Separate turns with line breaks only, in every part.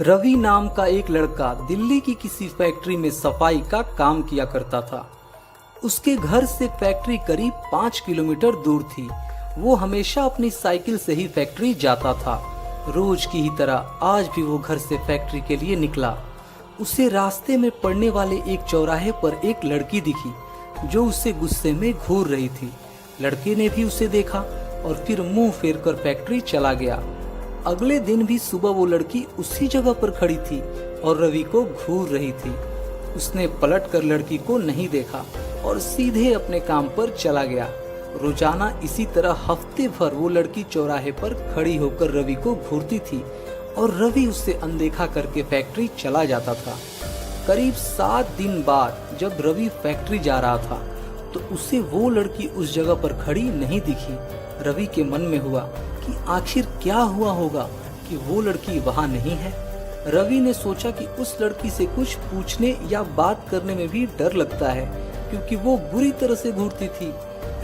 रवि नाम का एक लड़का दिल्ली की किसी फैक्ट्री में सफाई का काम किया करता था। उसके घर से फैक्ट्री करीब 5 किलोमीटर दूर थी। वो हमेशा अपनी साइकिल से ही फैक्ट्री जाता था। रोज की ही तरह आज भी वो घर से फैक्ट्री के लिए निकला। उसे रास्ते में पड़ने वाले एक चौराहे पर एक लड़की दिखी जो उसे गुस्से में घूर रही थी। लड़के ने भी उसे देखा और फिर मुंह फेर कर फैक्ट्री चला गया। अगले दिन भी सुबह वो लड़की उसी जगह पर खड़ी थी और रवि को घूर रही थी। उसने पलट कर लड़की को नहीं देखा और सीधे अपने काम पर चला गया। रोजाना इसी तरह हफ्ते भर वो लड़की चौराहे पर खड़ी होकर रवि को घूरती थी और रवि उससे अनदेखा करके फैक्ट्री चला जाता था। करीब 7 दिन बाद जब रवि फैक्ट्री जा रहा था तो उसे वो लड़की उस जगह पर खड़ी नहीं दिखी। रवि के मन में हुआ कि आखिर क्या हुआ होगा कि वो लड़की वहां नहीं है। रवि ने सोचा कि उस लड़की से कुछ पूछने या बात करने में भी डर लगता है क्योंकि वो बुरी तरह से घूरती थी।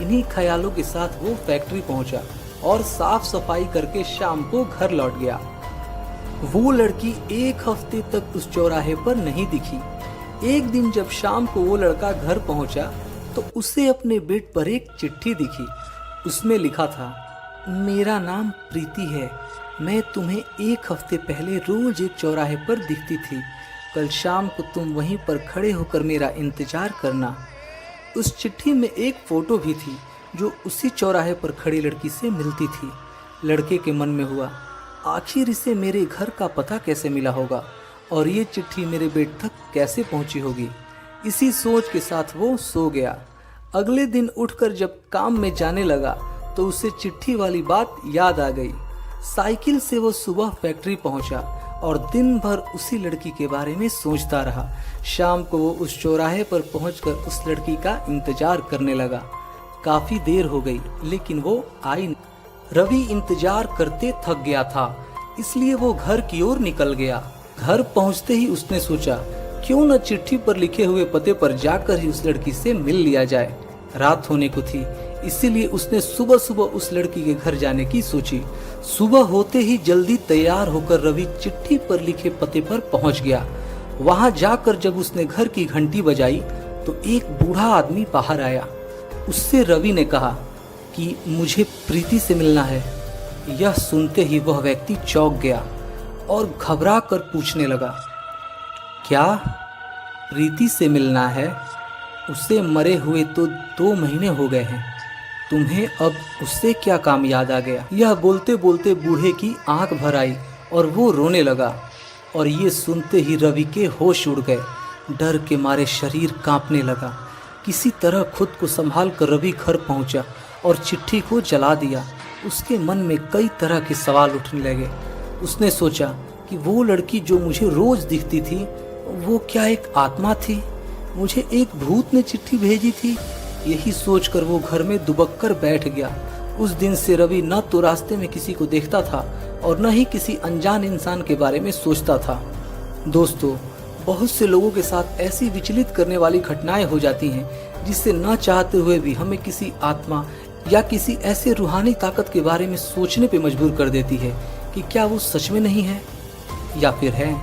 इन्हीं ख्यालों के साथ वो फैक्ट्री पहुंचा और साफ सफाई करके शाम को घर लौट गया। वो लड़की एक हफ्ते तक उस चौराहे पर नहीं दिखी। एक दिन जब शाम को वो लड़का घर पहुंचा तो उसे अपने बेड पर एक चिट्ठी दिखी। उसमें लिखा था, मेरा नाम प्रीति है। मैं तुम्हें एक हफ्ते पहले रोज एक चौराहे पर दिखती थी। कल शाम को तुम वहीं पर खड़े होकर मेरा इंतजार करना। उस चिट्ठी में एक फोटो भी थी जो उसी चौराहे पर खड़ी लड़की से मिलती थी। लड़के के मन में हुआ, आखिर इसे मेरे घर का पता कैसे मिला होगा और ये चिट्ठी मेरे बेड तक कैसे पहुंची होगी। इसी सोच के साथ वो सो गया। अगले दिन उठकर जब काम में जाने लगा तो उसे चिट्ठी वाली बात याद आ गई। साइकिल से वो सुबह फैक्ट्री पहुंचा और दिन भर उसी लड़की के बारे में सोचता रहा। शाम को वो उस चौराहे पर पहुंचकर उस लड़की का इंतजार करने लगा। काफी देर हो गई लेकिन वो आई नहीं। रवि इंतजार करते थक गया था, इसलिए वो घर की ओर निकल गया। घर पहुंचते ही उसने सोचा, क्यों न चिट्ठी पर लिखे हुए पते पर जाकर ही उस लड़की से मिल लिया जाए। रात होने को थी, इसीलिए उसने सुबह सुबह उस लड़की के घर जाने की सोची। सुबह होते ही जल्दी तैयार होकर रवि चिट्ठी पर लिखे पते पर पहुंच गया। वहां जाकर जब उसने घर की घंटी बजाई तो एक बूढ़ा आदमी बाहर आया। उससे रवि ने कहा कि मुझे प्रीति से मिलना है। यह सुनते ही वह व्यक्ति चौंक गया और घबरा कर पूछने लगा, क्या प्रीति से मिलना है? उसे मरे हुए तो 2 महीने हो गए हैं। तुम्हें अब उससे क्या काम याद आ गया? यह बोलते बोलते बूढ़े की आंख भर आई और वो रोने लगा। और ये सुनते ही रवि के होश उड़ गए। डर के मारे शरीर कांपने लगा। किसी तरह खुद को संभाल कर रवि घर पहुंचा और चिट्ठी को जला दिया। उसके मन में कई तरह के सवाल उठने लगे। उसने सोचा कि वो लड़की जो मुझे रोज दिखती थी वो क्या एक आत्मा थी? मुझे एक भूत ने चिट्ठी भेजी थी? यही सोचकर वो घर में दुबक कर बैठ गया। उस दिन से रवि न तो रास्ते में किसी को देखता था और न ही किसी अनजान इंसान के बारे में सोचता था। दोस्तों, बहुत से लोगों के साथ ऐसी विचलित करने वाली घटनाएं हो जाती हैं जिससे न चाहते हुए भी हमें किसी आत्मा या किसी ऐसे रूहानी ताकत के बारे में सोचने पे मजबूर कर देती है कि क्या वो सच में नहीं है या फिर है।